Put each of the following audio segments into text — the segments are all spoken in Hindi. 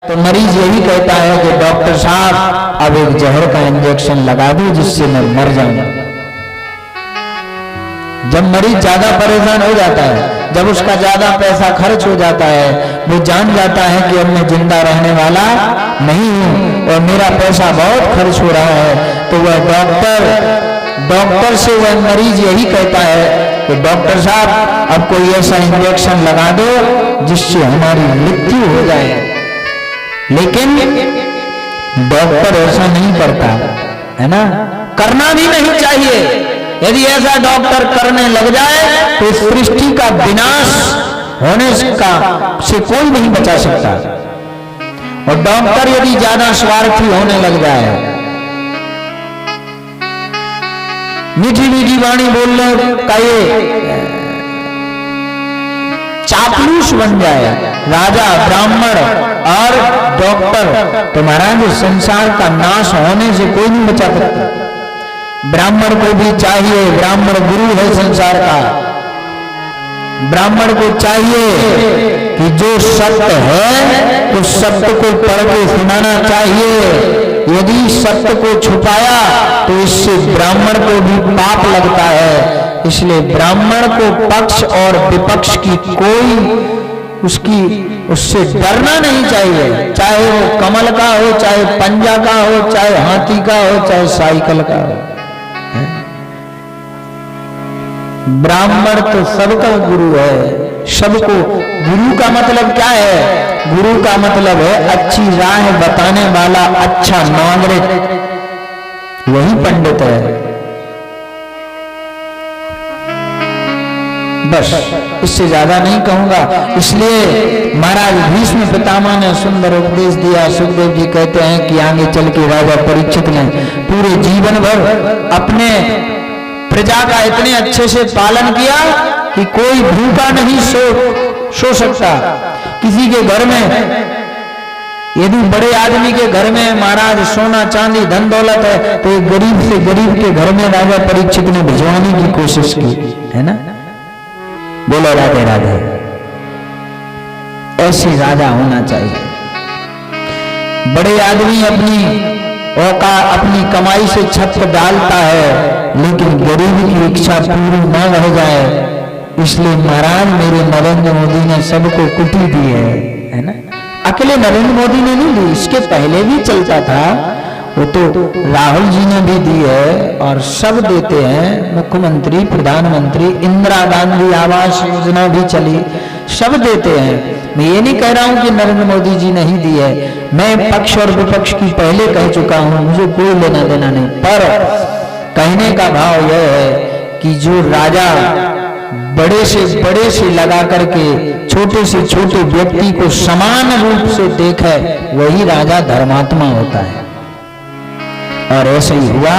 तो मरीज यही कहता है कि डॉक्टर साहब अब एक जहर का इंजेक्शन लगा दो जिससे मैं मर जाऊं। जब मरीज ज्यादा परेशान हो जाता है, जब उसका ज्यादा पैसा खर्च हो जाता है, वो जान जाता है कि अब मैं जिंदा रहने वाला नहीं हूं और मेरा पैसा बहुत खर्च हो रहा है, तो वह डॉक्टर से वह मरीज यही कहता है कि डॉक्टर साहब अब कोई ऐसा इंजेक्शन लगा दो जिससे हमारी मृत्यु हो जाए। लेकिन डॉक्टर ऐसा नहीं करता है ना, करना भी नहीं चाहिए। यदि ऐसा डॉक्टर करने लग जाए तो इस सृष्टि का विनाश होने से कोई नहीं बचा सकता। और डॉक्टर यदि ज्यादा स्वार्थी होने लग जाए, मीठी मीठी वाणी बोलने का ये चापलूस बन जाए, राजा ब्राह्मण और डॉक्टर, तो महाराज संसार का नाश होने से कोई नहीं बचा सकता। ब्राह्मण को भी चाहिए, ब्राह्मण गुरु है संसार का, ब्राह्मण को चाहिए कि जो सत्य है उस सत्य को पढ़ के सुनाना चाहिए। यदि सत्य को छुपाया तो इससे ब्राह्मण को भी पाप लगता है। इसलिए ब्राह्मण को पक्ष और विपक्ष की उससे डरना नहीं चाहिए, चाहे वो कमल का हो, चाहे पंजा का हो, चाहे हाथी का हो, चाहे साइकिल का हो। ब्राह्मण तो सबका गुरु है, सबको। गुरु का मतलब क्या है? गुरु का मतलब है अच्छी राह बताने वाला अच्छा नागरिक, वही पंडित है। बस इससे ज्यादा नहीं कहूंगा। इसलिए महाराज भीष्म पितामह ने सुंदर उपदेश दिया। सुखदेव जी कहते हैं कि आगे चल के राजा परीक्षित ने पूरे जीवन भर अपने प्रजा का इतने अच्छे से पालन किया कि कोई भूखा नहीं सो सकता। किसी के घर में, यदि बड़े आदमी के घर में महाराज सोना चांदी धन दौलत है, तो एक गरीब से गरीब के घर में राजा परीक्षित ने भिजवाने की कोशिश की, है ना। बोलो राधे राधे। ऐसे राजा होना चाहिए। बड़े आदमी अपनी कमाई से छत डालता है, लेकिन गरीब की इच्छा पूरी न रह जाए। इसलिए महाराज मेरे नरेंद्र मोदी ने सबको कुटी दी है ना। अकेले नरेंद्र मोदी ने नहीं दी, इसके पहले भी चलता था, वो तो राहुल जी ने भी दी है और सब देते हैं। मुख्यमंत्री, प्रधानमंत्री, इंदिरा गांधी आवास योजना भी चली, सब देते हैं। मैं ये नहीं कह रहा हूं कि नरेंद्र मोदी जी नहीं दी है, मैं पक्ष और विपक्ष की पहले कह चुका हूं, मुझे कोई लेना देना नहीं। पर कहने का भाव यह है कि जो राजा बड़े से लगा करके छोटे से छोटे व्यक्ति को समान रूप से देखे, वही राजा धर्मात्मा होता है। और ऐसे ही हुआ।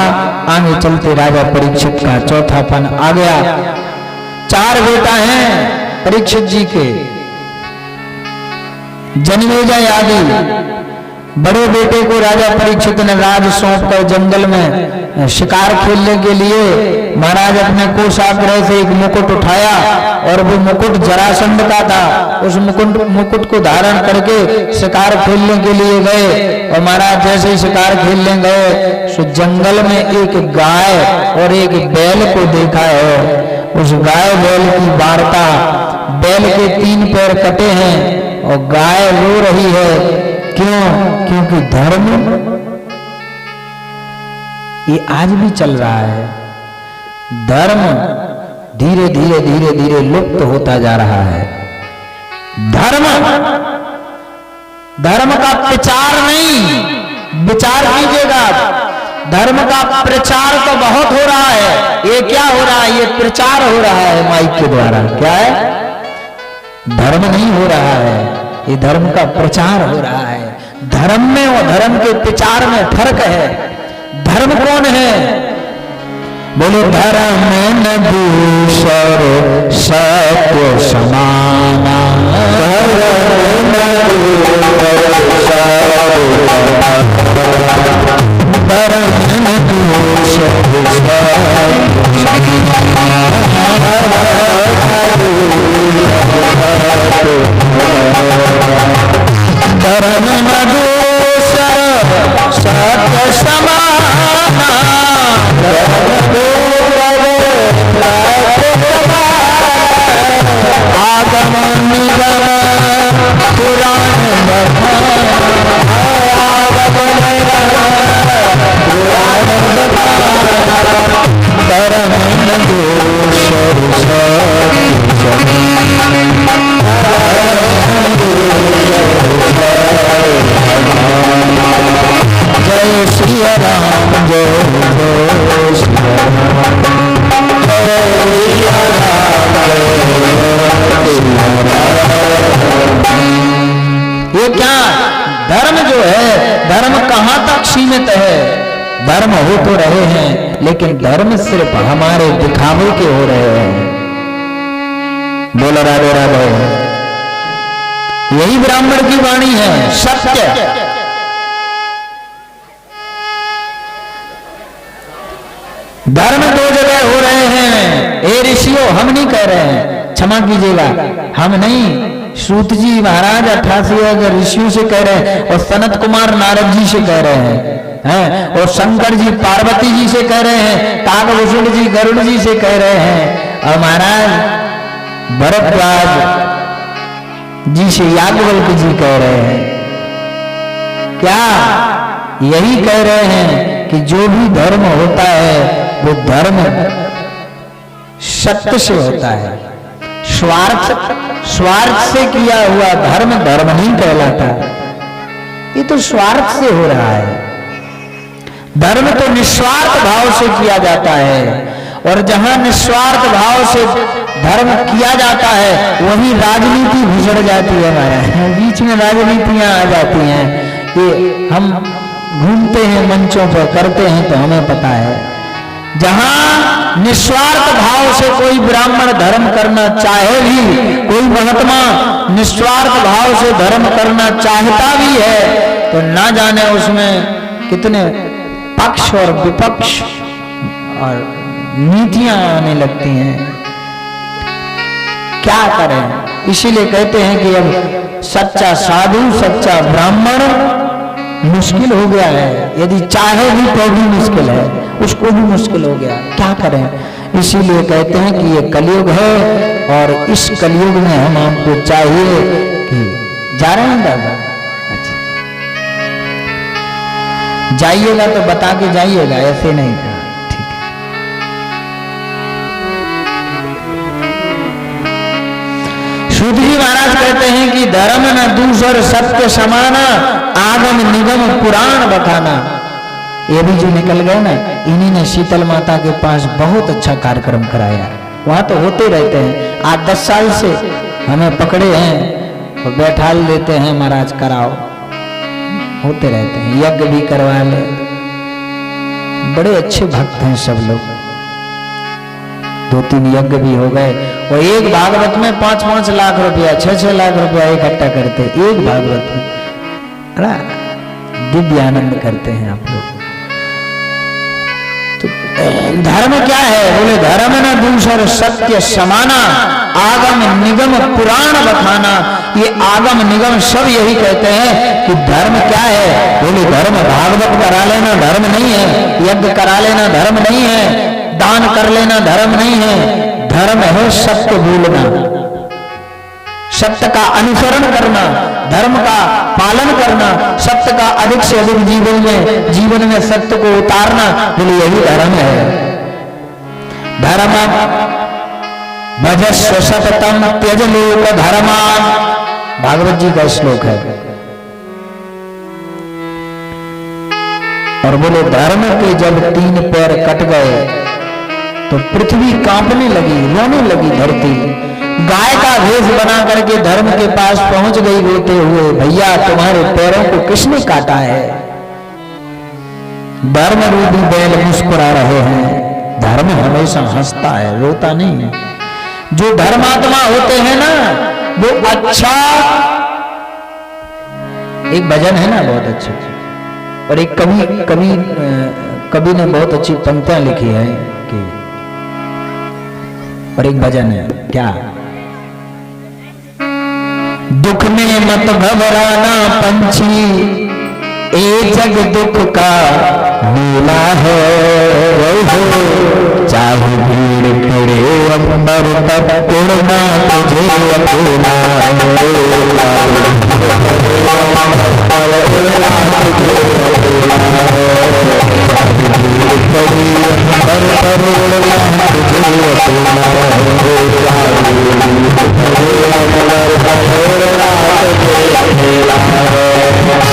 आगे चलते राजा परीक्षित का चौथापन आ गया। 4 बेटा हैं परीक्षित जी के, जन्मेजय आदि। बड़े बेटे को राजा परीक्षित ने राज सौंप कर जंगल में शिकार खेलने के लिए महाराज अपने कोषाग्रह से एक मुकुट उठाया, और वो मुकुट जरासंध का था। उस मुकुट को धारण करके शिकार खेलने के लिए गए। और महाराज जैसे ही शिकार खेलने गए, तो जंगल में एक गाय और एक बैल को देखा है। उस गाय बैल की वार्ता, बैल के 3 पैर कटे हैं और गाय रो रही है। क्यों? क्योंकि धर्म ये आज भी चल रहा है। धर्म धीरे धीरे लुप्त होता जा रहा है। धर्म का प्रचार नहीं, विचार कीजिएगा। धर्म का प्रचार तो बहुत हो रहा है। ये क्या हो रहा है? ये प्रचार हो रहा है माइक के द्वारा। क्या है? धर्म नहीं हो रहा है, ये धर्म का प्रचार हो रहा है। धर्म में और धर्म के प्रचार में फर्क है। धर्म कौन है? बोलो धर्म न दूसर सत्य समाना, धर्म न दूसर दूसर सत्य समाना, आगम निगम पुराण बखाना, धर्म न दूसर सत्य जय श्री राम जय जय श्री राम, जय ये क्या धर्म जो है, धर्म कहां तक सीमित है? धर्म हो तो रहे हैं लेकिन धर्म सिर्फ हमारे दिखावे के हो रहे हैं। बोलो राधे राधे। यही ब्राह्मण की वाणी है, सत्य। धर्म दो जगह हो रहे हैं। हे ऋषियों, हम नहीं कह रहे हैं, क्षमा कीजिएगा, हम नहीं, सूत जी महाराज 88,000 ऋषियों से कह रहे हैं और सनत कुमार नारद जी से कह रहे हैं, और शंकर जी पार्वती जी से कह रहे हैं, काकभूषण जी गरुड़ जी से कह रहे हैं, और महाराज भरद्वाज जी से याज्ञवल्क्य जी कह रहे हैं। क्या यही कह रहे हैं कि जो भी धर्म होता है वो धर्म सत्य से होता है, स्वार्थ से किया हुआ धर्म धर्म नहीं कहलाता। ये तो स्वार्थ से हो रहा है। धर्म तो निस्वार्थ भाव से किया जाता है, और जहां निस्वार्थ भाव से धर्म किया जाता है वहीं राजनीति घुसड़ जाती है। हमारे बीच में राजनीतियां आ जाती हैं। ये हम घूमते हैं मंचों पर, करते हैं तो हमें पता है। जहां निस्वार्थ भाव से कोई ब्राह्मण धर्म करना चाहे भी, कोई महात्मा निस्वार्थ भाव से धर्म करना चाहता भी है, तो ना जाने उसमें कितने पक्ष और विपक्ष और नीतियां आने लगती हैं। क्या करें? इसीलिए कहते हैं कि अब सच्चा साधु, सच्चा ब्राह्मण मुश्किल हो गया है। यदि चाहे भी तो भी मुश्किल है, उसको भी मुश्किल हो गया। क्या करें? इसीलिए कहते हैं कि ये कलयुग है, और इस कलयुग में हम आपको चाहिए कि जा रहे हैं दादा, अच्छा जाइएगा तो बता के जाइएगा, ऐसे नहीं था। ठीक है। सूत जी महाराज कहते हैं कि धर्म न दूसर सत्य समाना, आगम निगम पुराण बखाना। ये भी जो निकल गए ना, इन्हीं ने शीतल माता के पास बहुत अच्छा कार्यक्रम कराया। वहां तो होते रहते हैं, 8-10 साल से हमें पकड़े हैं और बैठा लेते हैं, महाराज कराओ, होते रहते हैं, यज्ञ भी करवा ले। बड़े अच्छे भक्त हैं सब लोग। 2-3 यज्ञ भी हो गए, और एक भागवत में 5-5 लाख रुपया, 6-6 लाख रुपया इकट्ठा करते एक भागवत में। बड़ा दिव्य आनंद करते हैं आप लोग। तो धर्म क्या है? बोले धर्म न दूसर सत्य समाना, आगम निगम पुराण बखाना। ये आगम निगम सब यही कहते हैं कि धर्म क्या है? बोले धर्म भागवत करा लेना धर्म नहीं है, यज्ञ करा लेना धर्म नहीं है, दान कर लेना धर्म नहीं है। धर्म है सत्य बोलना, सत्य का अनुसरण करना, धर्म का पालन करना, सत्य का अधिक से अधिक जीवन में सत्य को उतारना। बोले यही धर्म है। धर्म भजस्व सततम त्यज लोक धर्मान, भागवत जी का श्लोक है। और बोले धर्म के जब 3 पैर कट गए तो पृथ्वी कांपने लगी, रोने लगी धरती। गाय का भेष बना करके धर्म के पास पहुंच गई रोते हुए, भैया तुम्हारे पैरों को किसने काटा है? धर्म रूपी बैल मुस्कुरा रहे हैं। धर्म हमेशा हंसता है, रोता नहीं है। जो धर्मात्मा होते हैं ना, वो अच्छा, एक भजन है ना बहुत अच्छा, और एक कवि ने बहुत अच्छी पंक्तियां लिखी है कि, और एक भजन है क्या, दुख में मत घबराना पंछी, ए जग दुख का मेला है। चाहे भीड़ पड़े अंबर तक उड़ना तुझे अकेला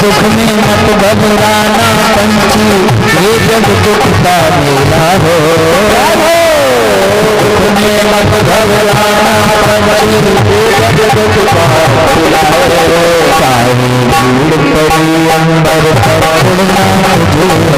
दुख में मत घबराना पंछी, ये जग दुख का मेला हो। दुख में मत घबराना पंछी, ये जग दुख का मेला हो। चाहे भीड़ पड़ी अंबर पर उड़ना तुझे